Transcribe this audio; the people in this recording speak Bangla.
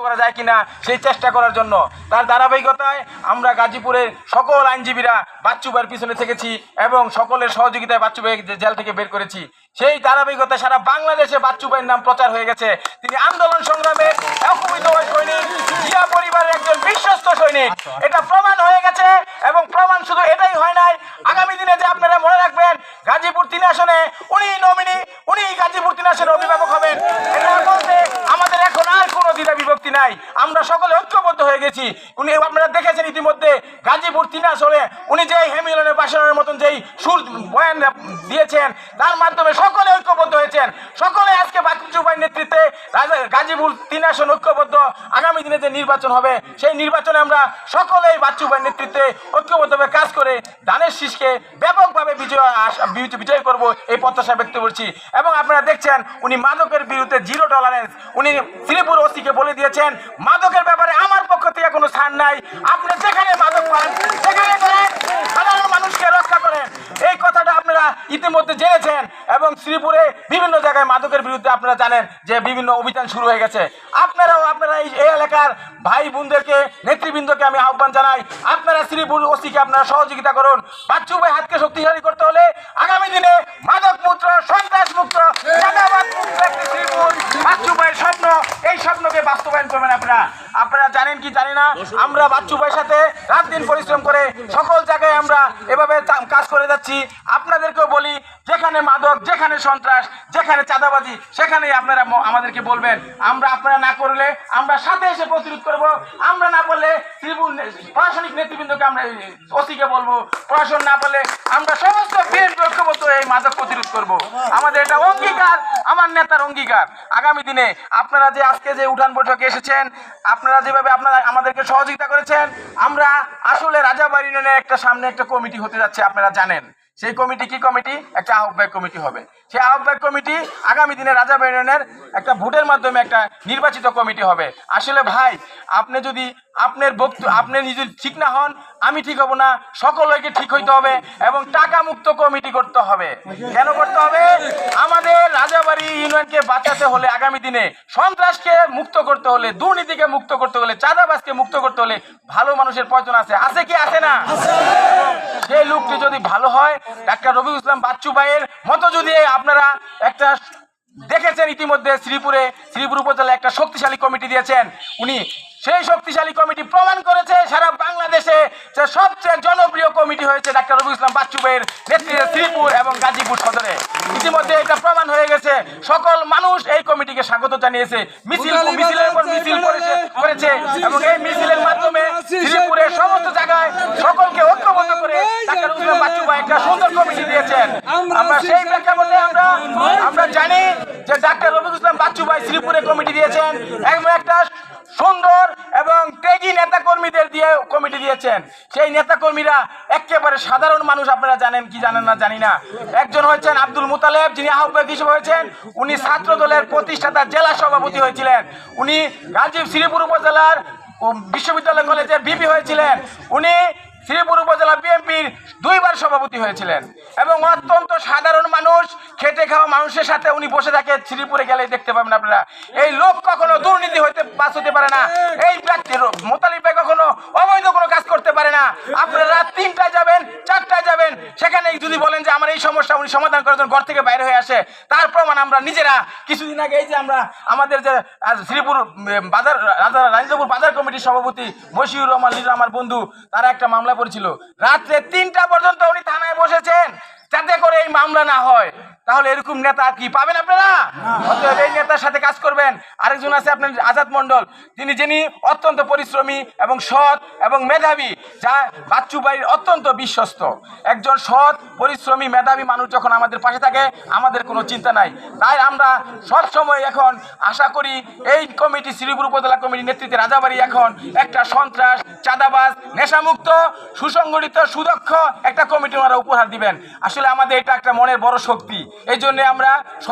করা যায় কিনা সেই চেষ্টা করার জন্য। তার ধারাবাহিকতায় আমরা গাজীপুরের সকল আইনজীবীরা বাচ্চু ভাইয়ের পিছনে থেকেছি এবং সকলের সহযোগিতায় বাচ্চু ভাই জেল থেকে বের করেছি। সেই ধারাবাহিকতায় সারা বাংলাদেশে বাচ্চু ভাইয়ের নাম প্রচার হয়ে গেছে। তিনি আন্দোলন সংগ্রামের অকুমিতময় সৈনিক, জিয়া পরিবারের একজন বিশ্বস্ত সৈনিক, এটা প্রমাণ হয়ে গেছে। এবং প্রমাণ শুধু এটাই হয় নাই, আগামী দিনে যে আপনারা মনে রাখবেন গাজীপুর 3 আসনে উনি নমিনি, উনি গাজীপুর 3 আসনের অভিভাবক হবেন। এটা বলতে আমাদের এখন আর কোনো দ্বিধা বিভক্তি নাই, আমরা সকলে ঐক্যবদ্ধ হয়ে গেছি। উনি আপনারা দেখেছেন ইতিমধ্যে গাজীপুর 3 আসনে উনি যে হেমিলনের বাসনের মতন যেই সুর বয়ান দিয়েছেন, তার মাধ্যমে সকলে ঐক্যবদ্ধ হয়েছেন। সকলে আজকে বাচ্চু ভাইয়ের নেতৃত্বে গাজীপুর 3 আসন ঐক্যবদ্ধ। আগামী দিনে যে নির্বাচন হবে সেই নির্বাচনে আমরা সকলেই বাচ্চু ভাইয়ের নেতৃত্বে ঐক্যবদ্ধভাবে কাজ করে ধানের শীষকে ব্যাপকভাবে বিজয় করব এই প্রত্যাশা ব্যক্ত করছি। এবং আপনারা দেখছেন উনি মাদকের বিরুদ্ধে জিরো টলারেন্স, উনি শ্রীপুর ওসিকে বলে দিয়েছেন মাদকের ব্যাপারে আমার পক্ষ থেকে কোনো ছাড় নাই, আপনি যেখানে মাদক পান সেখানে করেন, সাধারণ মানুষকে রক্ষা করেন। এই কথাটা আপনারা ইতিমধ্যে জেনেছেন এবং শ্রীপুরে বিভিন্ন জায়গায় মাদকের বিরুদ্ধে আপনারা জানেন যে বিভিন্ন অভিযান শুরু হয়ে গেছে। আপনারা এই এলাকার ভাই বোনদেরকে নেতৃবৃন্দকে আমি আহ্বান জানাই, আপনারা শ্রীপুর ওসিকে আপনারা সহযোগিতা করুন। বাচ্চু ভাই হাতকে শক্তিশালী করতে হলে আগামী দিনে মাদক মুক্ত, সন্ত্রাস মুক্ত, চাঁদাবাদ মুক্ত একটি শ্রীপুর বাচ্চু ভাইয়ের স্বপ্ন, এই স্বপ্নকে বাস্তবায়ন করবেন। আপনারা জানেন কি জানি না, আমরা বাচ্চু ভাইয়ের সাথে রাত দিন পরিশ্রম করে সকল জায়গায় আমরা এভাবে কাজ করে যাচ্ছি। আপনাদেরকেও বলি, যেখানে মাদক, যেখানে সন্ত্রাস, যেখানে চাঁদাবাজি, সেখানেই আপনারা আমাদেরকে বলবেন। আপনারা না করলে আমরা সাথে এসে প্রতিরোধ করব। আমরা না বললে শ্রীপুর প্রশাসনিক নেতৃবৃন্দকে আমরা ওসিকে বলবো, প্রশাসন না বললে আমরা সমস্ত বিএনপি ঐক্যবদ্ধ এই মাদক প্রতিরোধ করব। আমাদের এটা অঙ্গীকার, আমার নেতার অঙ্গীকার। আগামী দিনে আপনারা যে আজকে যে উঠান বৈঠকে এসেছেন, আপনারা যেভাবে আপনারা আমাদেরকে সহযোগিতা করেছেন, আমরা আসলে রাজাবাড়ি ইউনিয়নের সামনে একটা কমিটি হতে যাচ্ছে, আপনারা জানেন। সেই কমিটি কি কমিটি? একটা আহ্বায়ক কমিটি হবে। সেই আহ্বায়ক কমিটি আগামী দিনে রাজাবাড়ি ইউনিয়নের একটা ভোটের মাধ্যমে একটা নির্বাচিত কমিটি হবে। আসলে ভাই, আপনি যদি আপনি নিজে ঠিক না হন, আমি ঠিক হব না, সকলকে ঠিক হইতে হবে এবং টাকা মুক্ত কমিটি করতে হবে। কেন করতে হবে? আমাদের রাজাবাড়ি ইউনিয়নকে বাঁচাতে হলে, আগামী দিনে সন্ত্রাসকে মুক্ত করতে হলে, দুর্নীতিকে মুক্ত করতে হলে, চাঁদাবাজকে মুক্ত করতে হলে ভালো মানুষের প্রয়োজন আছে কি আছে না? সেই লোকটি যদি ভালো হয়, ডাক্তার রবিউল ইসলাম বাচ্চু ভাইয়ের মতো যদি আপনারা একটা দেখেছেন ইতিমধ্যে শ্রীপুর উপজেলায় একটা শক্তিশালী কমিটি দিয়েছেন, উনি সেই শক্তিশালী কমিটি প্রমাণ করেছে সারা বাংলাদেশে যে সবচেয়ে জনপ্রিয় কমিটি হয়েছে ডাক্তার রবিউল ইসলাম বাচ্চু ভাইয়ের নেতৃত্বে শ্রীপুর এবং গাজীপুর সদরে। ইতিমধ্যে এটা প্রমাণ হয়ে গেছে, সকল মানুষ এই কমিটিকে স্বাগত জানিয়েছে, মিছিলের পর মিছিল করেছে এবং এই মিছিলের মাধ্যমে শ্রীপুরের সমস্ত জায়গায় সকলকে ঐক্যবদ্ধ করে ডাক্তার রবিউল ইসলাম বাচ্চু ভাই একটা সুন্দর কমিটি দিয়েছেন। আমরা সেই প্রেক্ষাপটে আমরা জানি যে ডাক্তার রবিউল ইসলাম বাচ্চু ভাই শ্রীপুরে কমিটি দিয়েছেন এবং একটা সুন্দর এবং ত্যাগী নেতা কর্মীদের দিয়ে কমিটি দিয়েছেন। সেই নেতা কর্মীরা একেবারে সাধারণ মানুষ, আপনারা জানেন কি জানেন না জানি না। একজন হয়েছেন আব্দুল মুতালেব, যিনি আহ্বায়ক হিসেবে হয়েছেন। উনি ছাত্র দলের প্রতিষ্ঠাতা জেলা সভাপতি হয়েছিলেন। উনি শ্রীপুর উপজেলার বিশ্ববিদ্যালয় কলেজের ভিপি হয়েছিলেন। উনি শ্রীপুর উপজেলা বিএনপির 2 বার সভাপতি হয়েছিলেন এবং অত্যন্ত সাধারণ মানুষ, খেটে খাওয়া মানুষের সাথে উনি বসে থাকে। শ্রীপুরে গেলে দেখতে পাবেন আপনারা, এই লোক কখনো দুর্নীতি পাস হতে পারে না। এই মোতালিব ভাই কখনো অবৈধ কোনো কাজ করতে পারে না। আপনারা 3টায় যাবেন, 4টায় যাবেন, সেখানে যদি বলেন যে আমার এই সমস্যা, উনি সমাধান করার জন্য ঘর থেকে বাইরে হয়ে আসে। তার প্রমাণ আমরা নিজেরা কিছুদিন আগে এই যে আমাদের যে শ্রীপুর বাজার রাজেন্দ্রপুর বাজার কমিটির সভাপতি মশিউর রহমান লিডার, আমার বন্ধু, তারা একটা মামলা পড়েছিল। রাত্রে 3টা পর্যন্ত উনি থানায় বসেছেন যাতে করে এই মামলা না হয়। তাহলে এরকম নেতা কি পাবেন আপনারা? অতএব এই নেতার সাথে কাজ করবেন। আরেকজন আছে আপনার আজাদ মন্ডল, যিনি অত্যন্ত পরিশ্রমী এবং সৎ এবং মেধাবী, যা বাচ্চু ভাইয়ের অত্যন্ত বিশ্বস্ত। একজন সৎ, পরিশ্রমী, মেধাবী মানুষ যখন আমাদের পাশে থাকে, আমাদের কোনো চিন্তা নাই। তাই আমরা সব সময় এখন আশা করি এই কমিটি, শ্রীপুর উপজেলা কমিটির নেতৃত্বে রাজাবাড়ি এখন একটা সন্ত্রাস, চাঁদাবাজ, নেশামুক্ত, সুসংগঠিত, সুদক্ষ একটা কমিটি ওনারা উপহার দিবেন। আসলে আমাদের এটা একটা মনের বড় শক্তি। এই জন্য আমরা